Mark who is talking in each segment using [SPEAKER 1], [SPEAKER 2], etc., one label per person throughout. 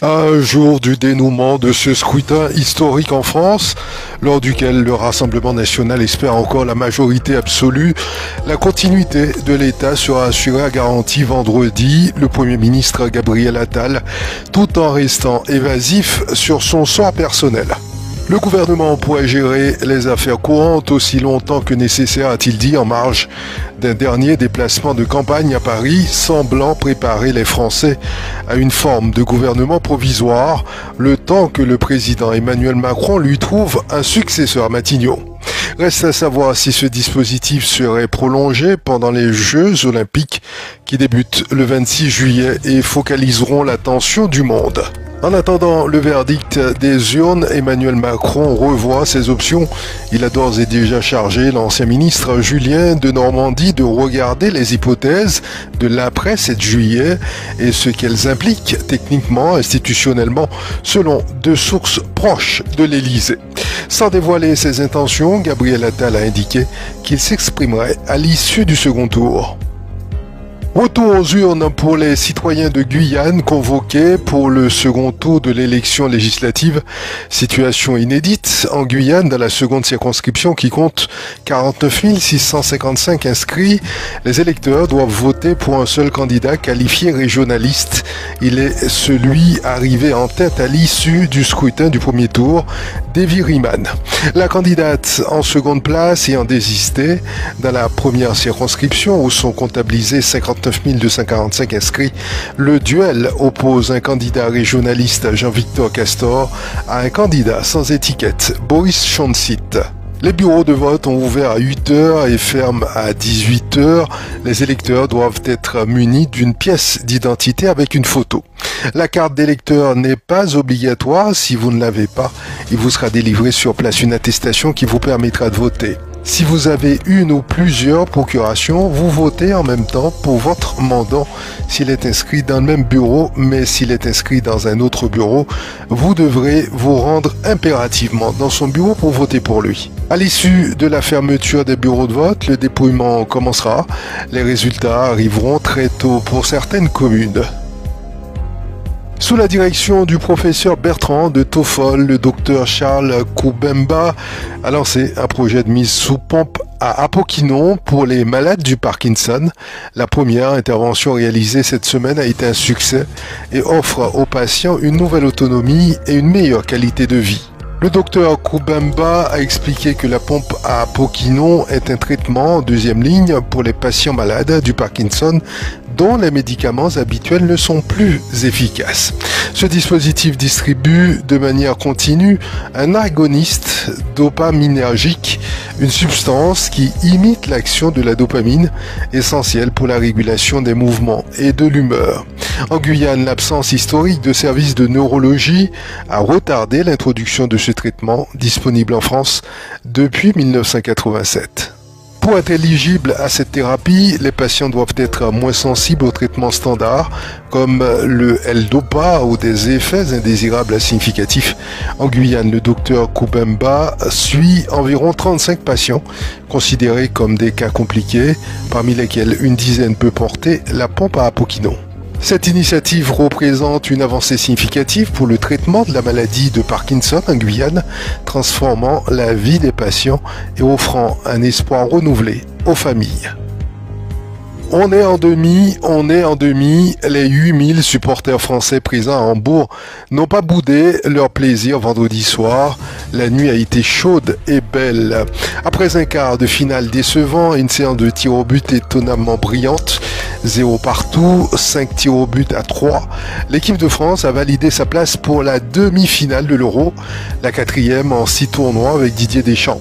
[SPEAKER 1] Un jour du dénouement de ce scrutin historique en France, lors duquel le Rassemblement national espère encore la majorité absolue, la continuité de l'État sera assurée à garantie vendredi, le Premier ministre Gabriel Attal, tout en restant évasif sur son sort personnel. Le gouvernement pourrait gérer les affaires courantes aussi longtemps que nécessaire, a-t-il dit, en marge d'un dernier déplacement de campagne à Paris, semblant préparer les Français à une forme de gouvernement provisoire, le temps que le président Emmanuel Macron lui trouve un successeur à Matignon. Reste à savoir si ce dispositif serait prolongé pendant les Jeux Olympiques qui débutent le 26 juillet et focaliseront l'attention du monde. En attendant le verdict des urnes, Emmanuel Macron revoit ses options. Il a d'ores et déjà chargé l'ancien ministre Julien Denormandie de regarder les hypothèses de l'après 7 juillet et ce qu'elles impliquent techniquement, institutionnellement, selon deux sources proches de l'Élysée. Sans dévoiler ses intentions, Gabriel Attal a indiqué qu'il s'exprimerait à l'issue du second tour. Retour aux urnes pour les citoyens de Guyane convoqués pour le second tour de l'élection législative. Situation inédite en Guyane dans la seconde circonscription qui compte 49 655 inscrits. Les électeurs doivent voter pour un seul candidat qualifié régionaliste. Il est celui arrivé en tête à l'issue du scrutin du premier tour, Davy Riman. La candidate en seconde place ayant désisté dans la première circonscription où sont comptabilisés 59 245 inscrits, le duel oppose un candidat régionaliste Jean-Victor Castor à un candidat sans étiquette, Boris Schonsit. Les bureaux de vote ont ouvert à 8h et ferment à 18h. Les électeurs doivent être munis d'une pièce d'identité avec une photo. La carte d'électeur n'est pas obligatoire. Si vous ne l'avez pas, il vous sera délivré sur place une attestation qui vous permettra de voter. Si vous avez une ou plusieurs procurations, vous votez en même temps pour votre mandant s'il est inscrit dans le même bureau, mais s'il est inscrit dans un autre bureau, vous devrez vous rendre impérativement dans son bureau pour voter pour lui. À l'issue de la fermeture des bureaux de vote, le dépouillement commencera. Les résultats arriveront très tôt pour certaines communes. Sous la direction du professeur Bertrand de Toffol, le docteur Charles Koubemba a lancé un projet de mise sous pompe à Apoquinon pour les malades du Parkinson. La première intervention réalisée cette semaine a été un succès et offre aux patients une nouvelle autonomie et une meilleure qualité de vie. Le docteur Koubemba a expliqué que la pompe à Apoquinon est un traitement en deuxième ligne pour les patients malades du Parkinson dont les médicaments habituels ne sont plus efficaces. Ce dispositif distribue de manière continue un agoniste dopaminergique, une substance qui imite l'action de la dopamine, essentielle pour la régulation des mouvements et de l'humeur. En Guyane, l'absence historique de services de neurologie a retardé l'introduction de ce traitement disponible en France depuis 1987. Pour être éligible à cette thérapie, les patients doivent être moins sensibles aux traitements standards comme le L-Dopa ou des effets indésirables significatifs. En Guyane, le docteur Koubemba suit environ 35 patients considérés comme des cas compliqués, parmi lesquels une dizaine peut porter la pompe à Apoquinon. Cette initiative représente une avancée significative pour le traitement de la maladie de Parkinson en Guyane, transformant la vie des patients et offrant un espoir renouvelé aux familles. On est en demi, les 8000 supporters français présents à Hambourg n'ont pas boudé leur plaisir vendredi soir. La nuit a été chaude et belle. Après un quart de finale décevant et une séance de tirs au but étonnamment brillante, 0 partout, 5 tirs au but à 3, l'équipe de France a validé sa place pour la demi-finale de l'Euro, la 4e en 6 tournois avec Didier Deschamps.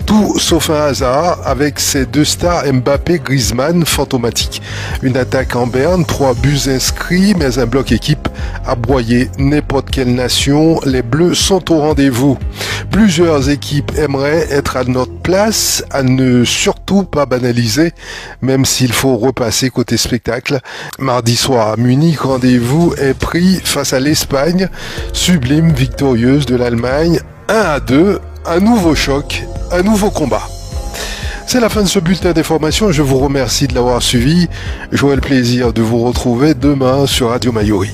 [SPEAKER 1] Tout sauf un hasard avec ses deux stars Mbappé-Griezmann fantomatiques. Une attaque en berne, 3 buts inscrits, mais un bloc équipe a broyé n'importe quelle nation. Les Bleus sont au rendez-vous. Plusieurs équipes aimeraient être à notre place, à ne surtout pas banaliser, même s'il faut repasser côté spectacle. Mardi soir à Munich, rendez-vous est pris face à l'Espagne, sublime victorieuse de l'Allemagne, 1-2, un nouveau choc, un nouveau combat. C'est la fin de ce bulletin d'information. Je vous remercie de l'avoir suivi. J'aurai le plaisir de vous retrouver demain sur Radio Mayuri.